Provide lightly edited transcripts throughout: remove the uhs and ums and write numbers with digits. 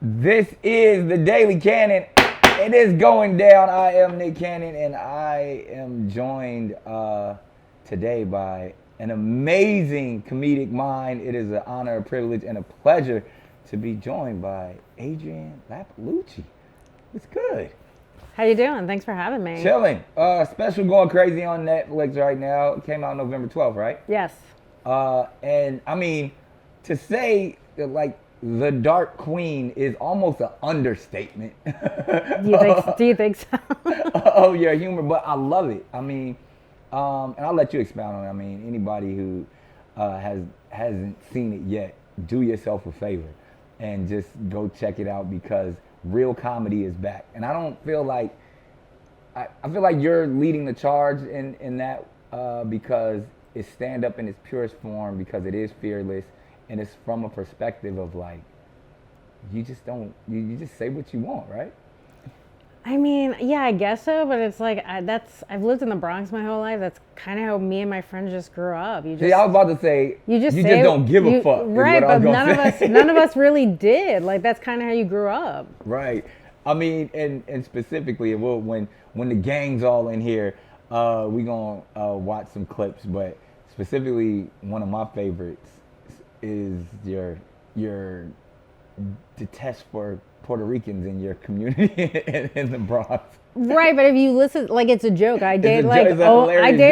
This is the Daily Cannon. It is going down. I am Nick Cannon, and I am joined today by an amazing comedic mind. It is an honor, a privilege, and a pleasure to be joined by Adrienne Iapalucci. It's good. How you doing? Thanks for having me. Chilling. Special going crazy on Netflix right now. It came out November 12th, right? Yes. And I mean, to say that, like, the Dark Queen is almost an understatement. Do you think so? Oh, your humor, but I love it. I mean, and I'll let you expound on it. I mean, anybody who hasn't seen it yet, do yourself a favor and just go check it out because real comedy is back. And I don't feel like I feel like you're leading the charge in that because it's stand up in its purest form, because it is fearless. And it's from a perspective of, like, you just say what you want, right? I mean, yeah, I guess so, but it's like I've lived in the Bronx my whole life. That's kind of how me and my friends just grew up. See, I was about to say you just don't give a fuck, right? But none of us really did. Like, that's kind of how you grew up, right? I mean, and specifically, when the gang's all in here, we gonna watch some clips. But specifically, one of my favorites is your detest for Puerto Ricans in your community in the Bronx. Right, but if you listen, like, it's a joke. I date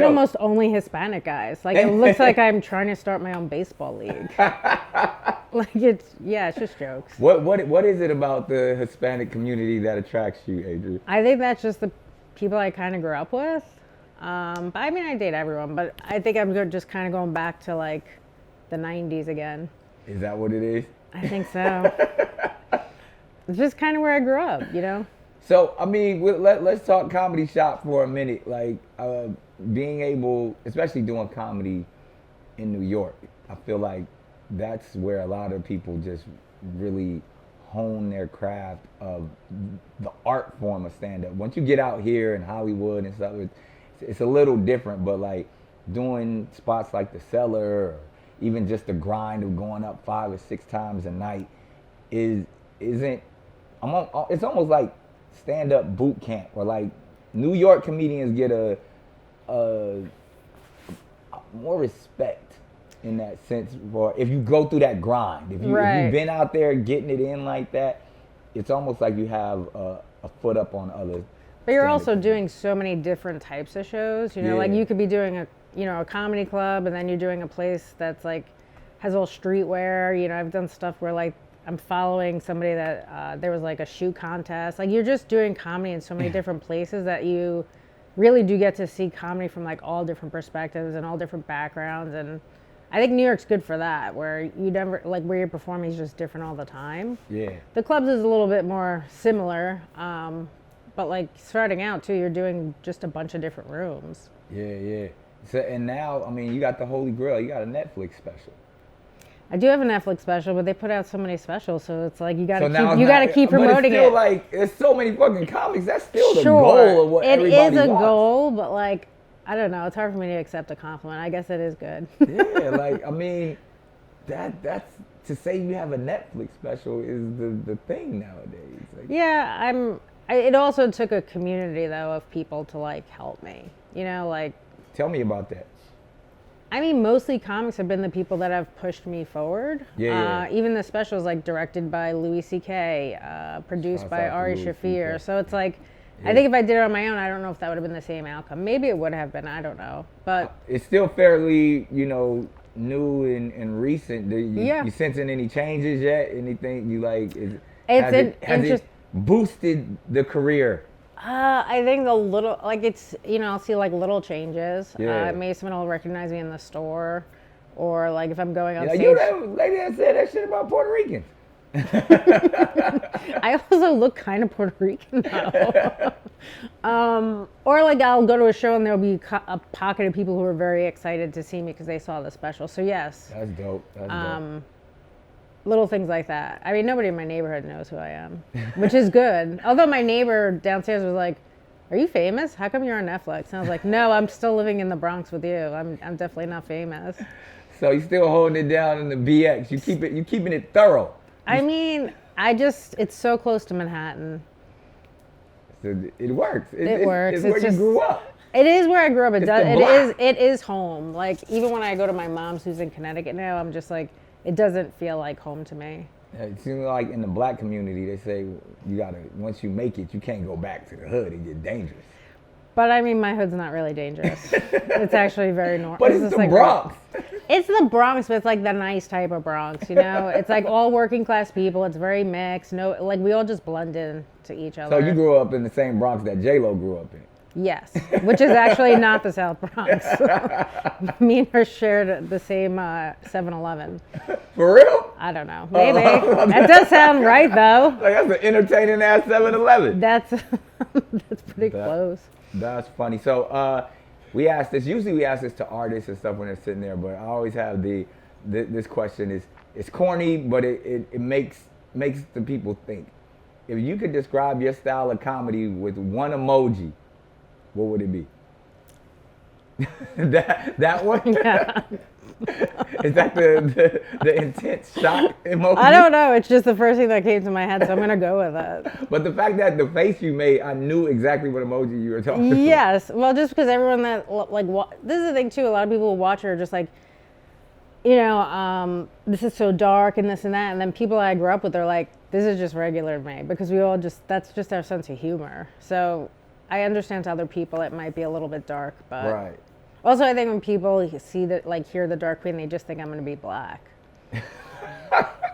almost only Hispanic guys. Like, it looks like I'm trying to start my own baseball league. Like, it's just jokes. What is it about the Hispanic community that attracts you, Adrienne? I think that's just the people I kind of grew up with. But I mean, I date everyone, but I think I'm just kind of going back to, like, the 90s again. Is that what it is? I think so. It's just kind of where I grew up, you know? So, I mean, let's talk comedy shop for a minute. Like, being able, especially doing comedy in New York, I feel like that's where a lot of people just really hone their craft of the art form of stand-up. Once you get out here in Hollywood and stuff, it's a little different, but, like, doing spots like The Cellar, or even just the grind of going up 5 or 6 times a night it's almost like stand-up boot camp, or like New York comedians get a more respect in that sense for if you go through that grind. If you've been out there getting it in like that, it's almost like you have a foot up on others. But you're also doing so many different types of shows, you know, like you could be doing a comedy club, and then you're doing a place that's like has all streetwear. You know, I've done stuff where, like, I'm following somebody that there was like a shoe contest. Like, you're just doing comedy in so many different places that you really do get to see comedy from, like, all different perspectives and all different backgrounds. And I think New York's good for that, where you never, like, where you're performing is just different all the time. Yeah. The clubs is a little bit more similar, but, like, starting out too, you're doing just a bunch of different rooms. Yeah. So, and now, I mean, you got the Holy Grail. You got a Netflix special. I do have a Netflix special, but they put out so many specials, so it's like you gotta keep promoting it. But it's still like, there's so many fucking comics. That's still the goal of what everybody wants. It is a goal, but, like, I don't know. It's hard for me to accept a compliment. I guess it is good. Yeah, like, I mean, that's to say you have a Netflix special is the thing nowadays. Like, yeah, it also took a community, though, of people to, like, help me. You know, like. Tell me about that. I mean, mostly comics have been the people that have pushed me forward. Yeah. Even the specials, like, directed by Louis C.K., produced by Ari Shaffir. So it's like, I think if I did it on my own, I don't know if that would have been the same outcome. Maybe it would have been. I don't know. But it's still fairly, new and recent. You sensing any changes yet? Anything you like? Has it boosted the career? I think a little, like, it's, I'll see, like, little changes. Maybe someone will recognize me in the store, or, like, if I'm going on stage. You that lady that said that shit about Puerto Ricans. I also look kind of Puerto Rican now. Or, like, I'll go to a show and there'll be a pocket of people who are very excited to see me because they saw the special. So, yes. That's dope. Dope. Little things like that. I mean, nobody in my neighborhood knows who I am, which is good. Although my neighbor downstairs was like, "Are you famous? How come you're on Netflix?" And I was like, "No, I'm still living in the Bronx with you. I'm definitely not famous." So you still holding it down in the BX. You keeping it thorough. I mean, It's so close to Manhattan. So it works. It works. It's where you grew up. It is where I grew up. Block. It is home. Like, even when I go to my mom's who's in Connecticut now, I'm just like, it doesn't feel like home to me. Yeah, it seems like in the black community, they say once you make it, you can't go back to the hood. It get dangerous. But I mean, my hood's not really dangerous. It's actually very normal. But it's the Bronx. It's the Bronx, but it's like the nice type of Bronx, you know? It's like all working class people. It's very mixed. No, like, we all just blend in to each other. So you grew up in the same Bronx that J-Lo grew up in? Yes, which is actually not the South Bronx. Me and her shared the same 7-Eleven. For real? I don't know. Maybe. That does sound right, though. Like, that's an entertaining ass 7-Eleven. That's pretty close. That's funny. So we ask this. Usually we ask this to artists and stuff when they're sitting there, but I always have this question is, it's corny, but it makes the people think. If you could describe your style of comedy with one emoji, what would it be? that one? Yeah. Is that the intense shock emoji? I don't know. It's just the first thing that came to my head, so I'm going to go with it. But the fact that the face you made, I knew exactly what emoji you were talking about. Yes. Well, just because everyone that, like, this is the thing, too. A lot of people who watch it are just like, you know, this is so dark and this and that. And then people I grew up with are like, this is just regular to me. Because that's just our sense of humor. So I understand to other people it might be a little bit dark, but Right. Also I think when people see that, like, hear the Dark Queen, they just think I'm going to be black.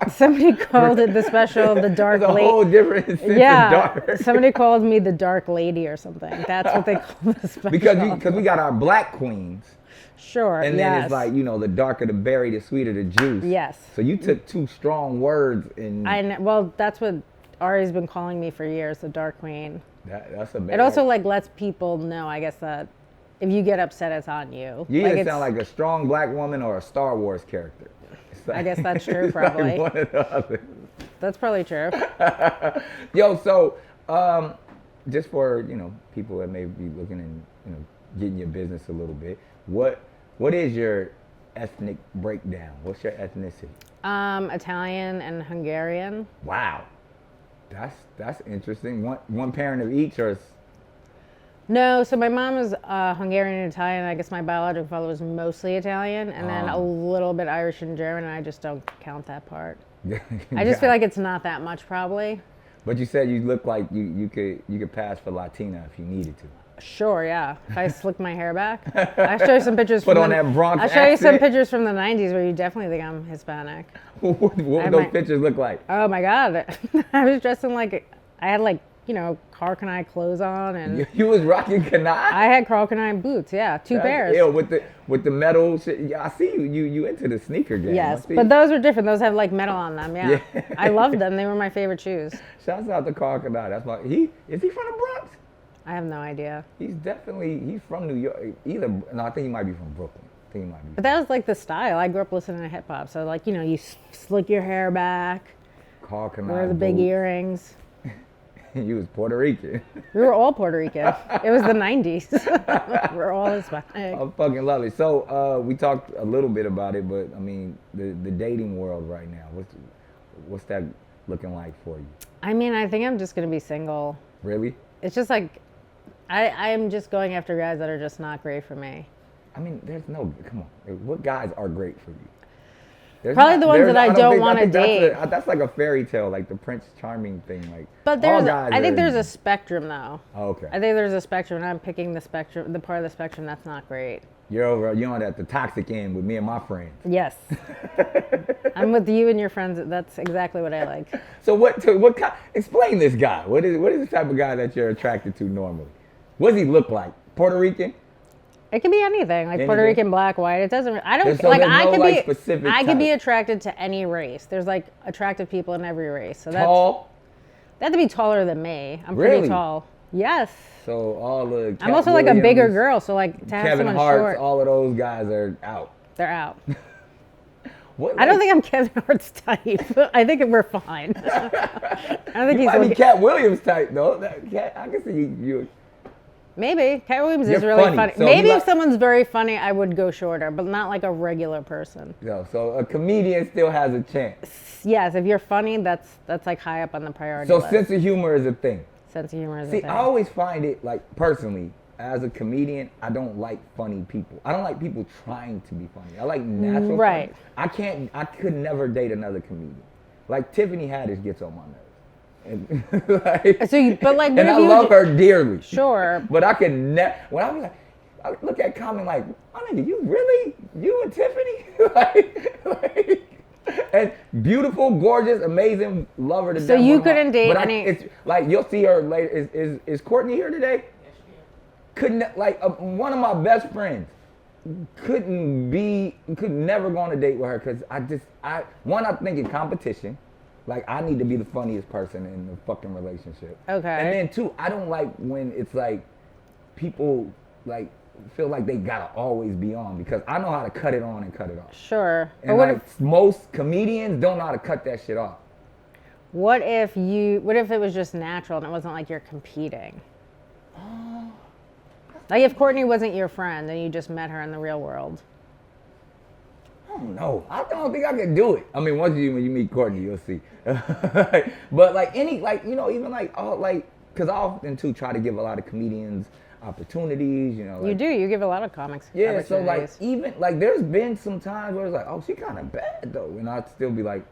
Somebody called it the special the Dark Lady. It's a whole different sense of dark. Somebody called me the Dark Lady or something. That's what they call the special. Because we got our black queens. Sure. And then it's like, you know, the darker the berry, the sweeter the juice. Yes. So you took two strong words and well, that's what Ari's been calling me for years, the Dark Queen. That's a bad. It also, like, lets people know, I guess, that if you get upset, it's on you. You either sound like a strong black woman or a Star Wars character. I guess that's true, probably. Like one or the other. That's probably true. Yo, so just for, you know, people that may be looking and, you know, getting your business a little bit, what is your ethnic breakdown? What's your ethnicity? Italian and Hungarian. Wow, that's interesting. One parent of each, or? No, so my mom is Hungarian and Italian. I guess my biological father was mostly Italian, and then a little bit Irish and German, and I just don't count that part. I just feel like it's not that much, probably. But you said you look like you could pass for Latina if you needed to. Sure, yeah. If I slick my hair back, I'll show you some pictures. Put on that Bronx I'll show you some pictures from the '90s where you definitely think I'm Hispanic. What would those pictures look like? Oh my God, I was dressed in I had, like, you know, Carl Kanai clothes on, and you was rocking Kanai? I had Carl Kanai boots, yeah, two pairs. Yeah, with the metal shit. Yeah, I see you into the sneaker game. Yes, but those are different. Those have, like, metal on them. Yeah. I loved them. They were my favorite shoes. Shouts out to Carl Kanai. That's is he from the Bronx? I have no idea. He's from New York. No, I think he might be from Brooklyn. But that was, like, the style. I grew up listening to hip hop, so, like, you know, you slick your hair back, Carl Kanai wear the big earrings. You was Puerto Rican. We were all Puerto Rican. It was the '90s. We're all Hispanic. I fucking love it. So we talked a little bit about it, but I mean, the dating world right now. What's that looking like for you? I mean, I think I'm just gonna be single. Really? It's just like, I am just going after guys that are just not great for me. I mean, come on. What guys are great for you? Probably the ones that I don't want to date. That's like a fairy tale, like the Prince Charming thing. Like, but I think there's a spectrum, though. Oh, okay. I think there's a spectrum, and I'm picking the part of the spectrum that's not great. You're on the toxic end with me and my friends. Yes. I'm with you and your friends. That's exactly what I like. So explain this guy. What is the type of guy that you're attracted to normally? What does he look like? Puerto Rican? It can be anything, like Puerto Rican, black, white. It doesn't. I don't like. I could be attracted to any race. There's, like, attractive people in every race. So tall. They have to be taller than me. I'm really? Pretty tall. Yes. So all the. I'm also like a bigger girl, so, like, to have Kevin someone Hart, short. all of those guys are out. They're out. What, I don't think I'm Kevin Hart's type. I think we're fine. I don't think you might be Cat Williams type though. I can see you. Maybe. Cat Williams You're is really funny, funny. so Maybe you if someone's very funny, I would go shorter, but not like a regular person. So a comedian still has a chance. Yes, if you're funny, that's like high up on the priority So list. sense of humor is a thing. Sense of humor is a See, thing. I always find it, like, personally, as a comedian, I don't like funny people. I don't like people trying to be funny. I like natural Right. funny. I could never date another comedian. Like, Tiffany Haddish gets on my nerves. And, like, but like, what and if I you love her dearly. Sure. But I could never, when I was like, I look at Common like, my nigga, you and Tiffany? And beautiful, gorgeous, amazing, love her to death. So you couldn't date any. It's like, you'll see her later. Is Courtney here today? Couldn't, like, one of my best friends could never go on a date with her because I think in competition, like, I need to be the funniest person in the fucking relationship. Okay. And then two, I don't like when it's like people like feel like they gotta always be on because I know how to cut it on and cut it off. Sure. And But like most comedians don't know how to cut that shit off. what if it was just natural and it wasn't like you're competing? Like if Courtney wasn't your friend and you just met her in the real world. I don't know. I don't think I could do it. I mean, when you meet Courtney, you'll see. But like even like because I often too try to give a lot of comedians opportunities. Like, You do. You give a lot of comics. yeah. So like opportunities. even like there's been some times where it's like, oh, she kind of bad though, and I'd still be like,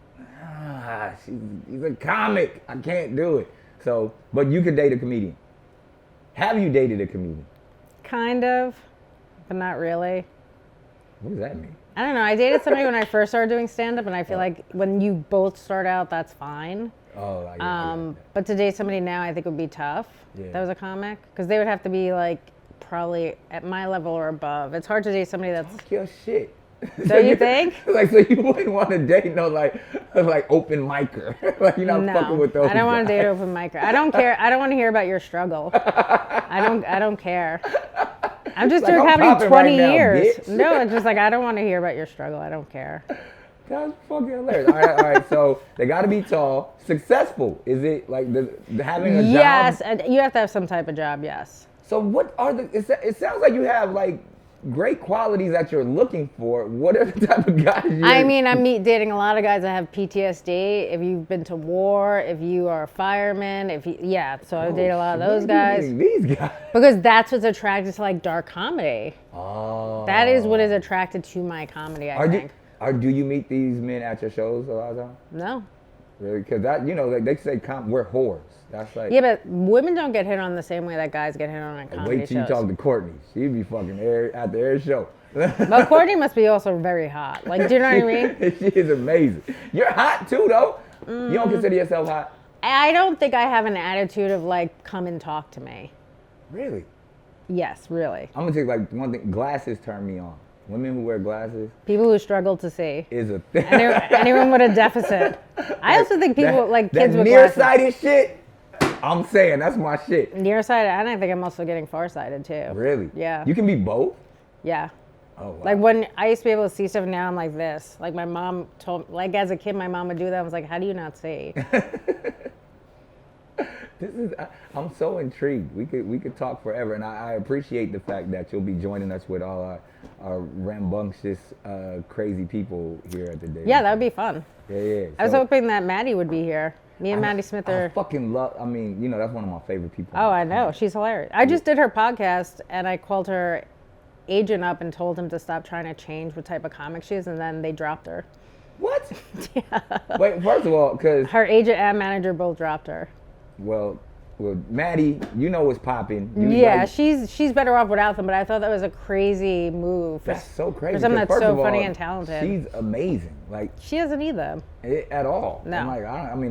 she's a comic. I can't do it. So, but you could date a comedian. Have you dated a comedian? Kind of, but not really. What does that mean? I don't know. I dated somebody when I first started doing stand-up, and I feel like when you both start out, that's fine. Oh, yeah. But to date somebody now, I think would be tough. Yeah. That was a comic, because they would have to be like probably at my level or above. It's hard to date somebody that's. Talk your shit. Don't you think? Like, so you wouldn't want to date no like open micer. Like, you're not fucking with those. I don't want to guys. date open micer. I don't care. I don't want to hear about your struggle. I don't care. I'm just Like, doing I'm comedy popping 20 right now, years. bitch. No, it's just like I don't want to hear about your struggle. I don't care. That's fucking hilarious. All right. So they got to be tall. Successful. Is it like the having a job? Yes, and you have to have some type of job. Yes. So what are the? It sounds like you have like great qualities that you're looking for. What are the type of guys? I mean, I'm dating a lot of guys that have PTSD. If you've been to war, if you are a fireman, so I date a lot of those guys. These guys. Because that's what's attracted to like dark comedy. Oh. That is what is attracted to my comedy, I think. Do you meet these men at your shows a lot of times? No. Really? Because that, like they say we're whores. That's like. Yeah, but women don't get hit on the same way that guys get hit on at comedy Wait till you shows. talk to Courtney. She'd be fucking at every show. But Courtney must be also very hot. Like, do you know what I mean? She is amazing. You're hot too, though. You don't consider yourself hot? I don't think I have an attitude of like, come and talk to me. Really? Yes, really. I'm gonna take like one thing. Glasses turn me on. Women who wear glasses People who struggle to see. is a thing. Anyone with a deficit. I also think people like kids that with glasses. nearsighted shit. I'm saying that's my shit. Nearsighted, and I think I'm also getting farsighted too. Really? Yeah. You can be both. Yeah. Oh wow. Like when I used to be able to see stuff, now I'm like this. Like my mom told, like as a kid, my mom would do that. I was like, how do you not see? I'm so intrigued. We could talk forever, and I appreciate the fact that you'll be joining us with all our rambunctious, crazy people here at the day. Yeah, that would be fun. Yeah. I was hoping that Maddie would be here. Me and Maddie Smith I are. fucking love. I mean, that's one of my favorite people. Oh, I know. She's hilarious. I just did her podcast, and I called her agent up and told him to stop trying to change what type of comic she is, and then they dropped her. What? Yeah. Wait, first of all, because her agent and manager both dropped her. Well, Maddie, what's popping. She's better off without them, but I thought that was a crazy move. That's so crazy. For someone that's so funny and talented. She's amazing. Like she doesn't need them at all. No. I'm like,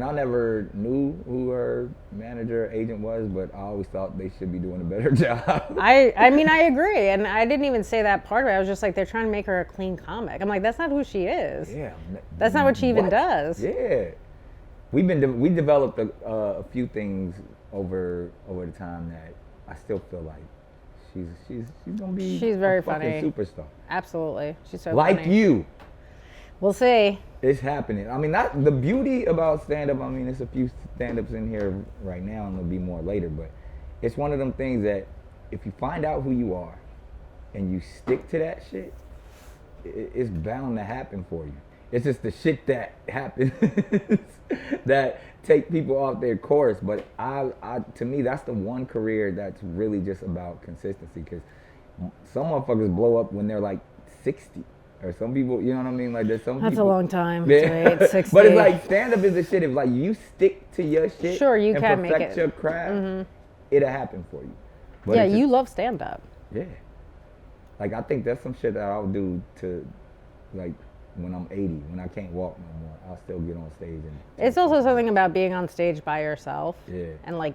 I never knew who her manager, agent was, but I always thought they should be doing a better job. I mean, I agree, and I didn't even say that part of it. I was just like, they're trying to make her a clean comic. I'm like, that's not who she is. Yeah. That's not what she even does. Yeah. We developed a few things over the time that I still feel like she's gonna be very a fucking funny superstar. Absolutely, she's so like funny. you. We'll see. It's happening. I mean, not the beauty about stand-up. I mean, there's a few stand-ups in here right now, and there'll be more later. But it's one of them things that if you find out who you are and you stick to that shit, it's bound to happen for you. It's just the shit that happens that take people off their course. But to me, that's the one career that's really just about consistency. Because some motherfuckers blow up when they're like 60. Or some people, you know what I mean? Like there's some That's people, a long time to wait, 60. But it's like stand-up is the shit. If like you stick to your shit sure, you and can make perfect it. your craft, it'll happen for you. But Yeah, it's you just, love stand-up. yeah. Like I think that's some shit that I'll do to, like, when I'm 80, when I can't walk no more, I'll still get on stage and. It's also something about being on stage by yourself. Yeah. And like,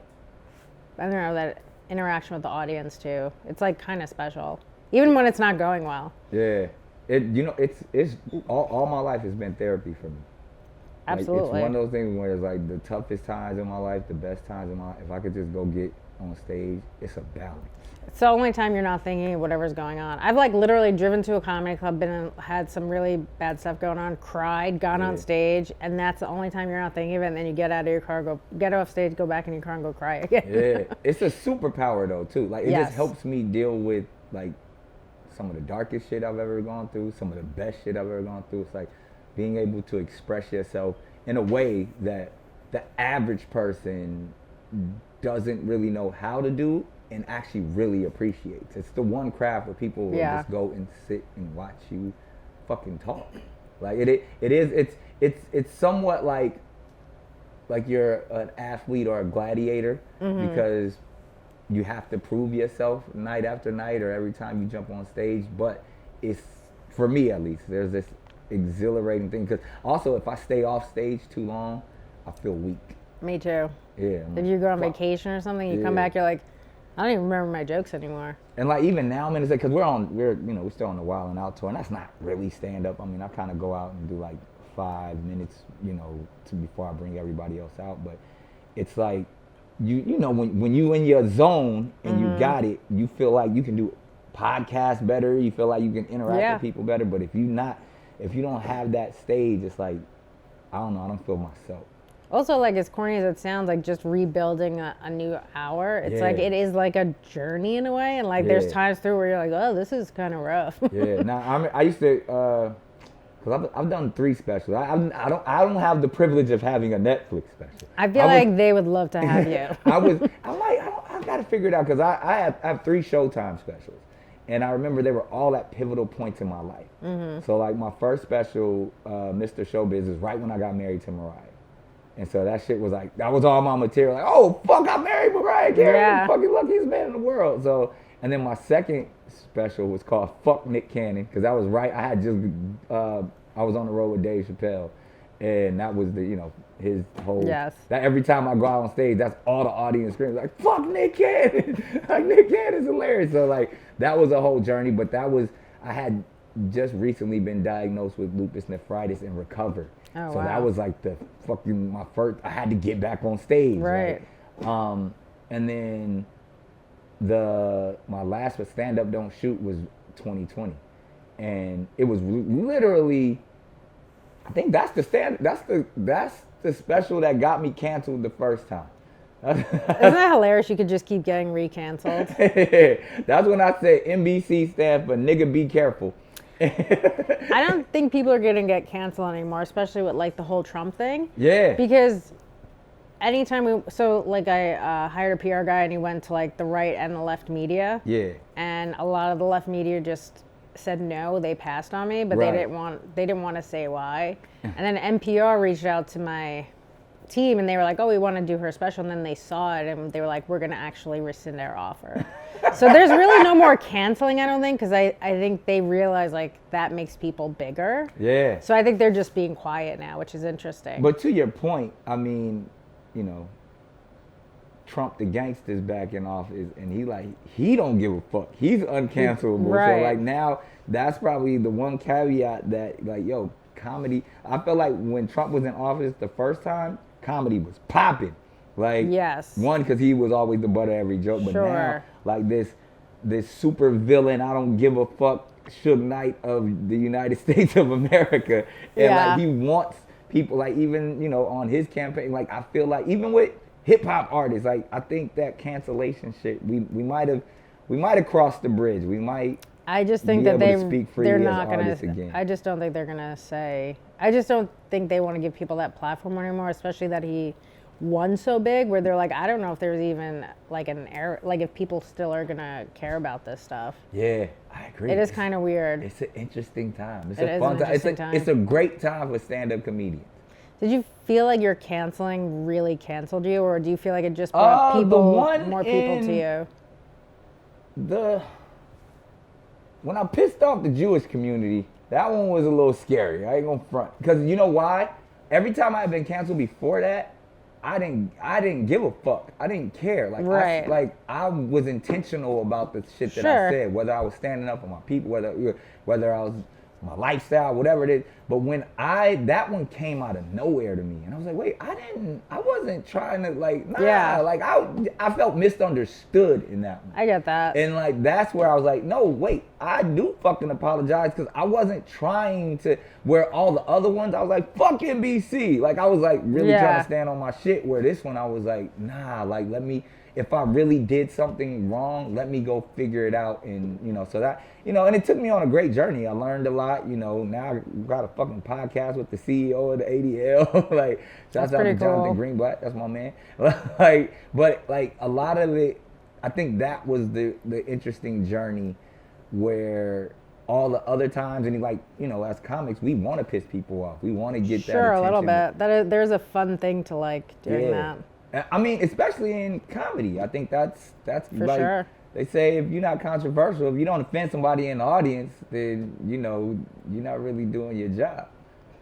I don't know, that interaction with the audience too. It's like kind of special, even when it's not going well. Yeah. It's all my life has been therapy for me. Absolutely. Like, it's one of those things where it's like the toughest times in my life, the best times in my life. If I could just go get on stage, it's a balance. It's the only time you're not thinking of whatever's going on. I've like literally driven to a comedy club, had some really bad stuff going on, cried, gone on stage, and that's the only time you're not thinking of it. And then you get out of your car, get off stage, go back in your car, and go cry again. Yeah, it's a superpower though too. Like it Yes. just helps me deal with like some of the darkest shit I've ever gone through, some of the best shit I've ever gone through. It's like being able to express yourself in a way that the average person doesn't really know how to do and actually really appreciates. It's the one craft where people will just go and sit and watch you fucking talk. Like it's somewhat like you're an athlete or a gladiator because you have to prove yourself night after night or every time you jump on stage. But it's, for me at least, there's this exhilarating thing. Because also, if I stay off stage too long, I feel weak. Me too. Yeah. If you go on vacation or something, you come back, you're like, I don't even remember my jokes anymore. And like even now, man, it's like, because we're still on the Wild and Out tour, and that's not really stand up. I mean, I kind of go out and do like 5 minutes, before I bring everybody else out. But it's like, when you in your zone and you got it, you feel like you can do podcasts better. You feel like you can interact with people better. But if you don't have that stage, it's like, I don't know, I don't feel myself. Also, like, as corny as it sounds, like just rebuilding a new hour, it's like it is like a journey in a way, and like there's times through where you're like, oh, this is kind of rough. Yeah. Now I used to, because I've done 3 specials. I don't have the privilege of having a Netflix special. I feel like they would love to have you. I got to figure it out because I have 3 Showtime specials. And I remember they were all at pivotal points in my life. So like my first special, Mr. Showbiz, is right when I got married to Mariah. And so that shit was like, that was all my material. Like, oh, fuck, I married Mariah Carey. I'm the fucking luckiest man in the world. So, and then my second special was called Fuck Nick Cannon. Because that was right, I was on the road with Dave Chappelle. And that was his whole, that every time I go out on stage, that's all the audience screams, like, fuck Nick Cannon. Like, Nick Cannon's hilarious. So like, that was a whole journey. But I had just recently been diagnosed with lupus nephritis and recovered. Oh, so that was like my first, I had to get back on stage. Right. And then my last Stand Up Don't Shoot was 2020. And it was literally, I think that's the special that got me canceled the first time. Isn't that hilarious? You could just keep getting re-canceled. That's when I said NBC stand for nigga be careful. I don't think people are gonna get canceled anymore, especially with like the whole Trump thing. Yeah. Because anytime I hired a PR guy and he went to like the right and the left media. Yeah. And a lot of the left media just said no, they passed on me, but they didn't want to say why. And then NPR reached out to my team and they were like, oh, we want to do her special, and then they saw it and they were like, we're gonna actually rescind our offer. So there's really no more canceling, I don't think, because I think they realize like that makes people bigger. Yeah. So I think they're just being quiet now, which is interesting. But to your point, I mean, Trump the gangster's back in office and he don't give a fuck. He's uncancelable. Right. So like now that's probably the one caveat that like, yo, comedy, I felt like when Trump was in office the first time, comedy was popping. Like, one, because he was always the butt of every joke, but now, like this super villain, I don't give a fuck, Suge Knight of the United States of America, and like he wants people, like even on his campaign, like I feel like even with hip hop artists, like I think that cancellation shit, we might have we might have crossed the bridge. We might. I just think be that able to speak freely they're as not gonna. artists again. I just don't think they're gonna say. I just don't think they want to give people that platform anymore, especially that he won so big. Where they're like, I don't know if there's even like an error, like if people still are gonna care about this stuff. Yeah, I agree. It is kind of weird. It's an interesting time. It's It a is fun an time. interesting time. It's a great time for stand-up comedians. Did you feel like your canceling really canceled you, or do you feel like it just brought more people to you? When I pissed off the Jewish community, that one was a little scary. I ain't gonna front. Because you know why? Every time I had been canceled before that, I didn't give a fuck. I didn't care. Like I was intentional about the shit that I said, whether I was standing up for my people, whether I was my lifestyle, whatever it is. But when that one came out of nowhere to me, and I was like, wait, I wasn't trying to like, nah, like I felt misunderstood in that one. I get that. And like, that's where I was like, no, wait, I do fucking apologize, because I wasn't trying to, where all the other ones, I was like, fuck NBC. Like, I was like really trying to stand on my shit, where this one I was like, nah, like, if I really did something wrong, let me go figure it out. And, so that, and it took me on a great journey. I learned a lot, now I got a fucking podcast with the CEO of the ADL. Like, shouts out to Jonathan Greenblatt, that's my man. But a lot of it, I think that was the interesting journey, where all the other times, and as comics, we want to piss people off. We want to get that attention. Sure, a little bit. There's a fun thing to like doing that. I mean, especially in comedy, I think that's for like, sure. They say if you're not controversial, if you don't offend somebody in the audience, then you're not really doing your job.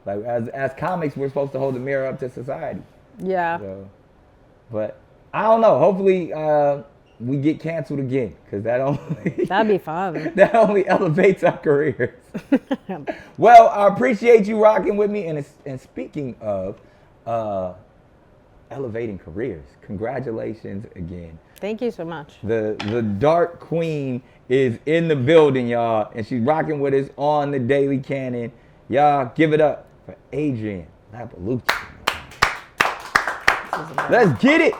Like as comics, we're supposed to hold the mirror up to society. Yeah. So, but I don't know. Hopefully, we get canceled again, because that'd be fun. That only elevates our careers. Well, I appreciate you rocking with me, and speaking of elevating careers, congratulations again. Thank you so much. The Dark Queen is in the building, y'all, and she's rocking with us on the Daily Canon. Y'all give it up for Adrienne Iapalucci. Let's get it.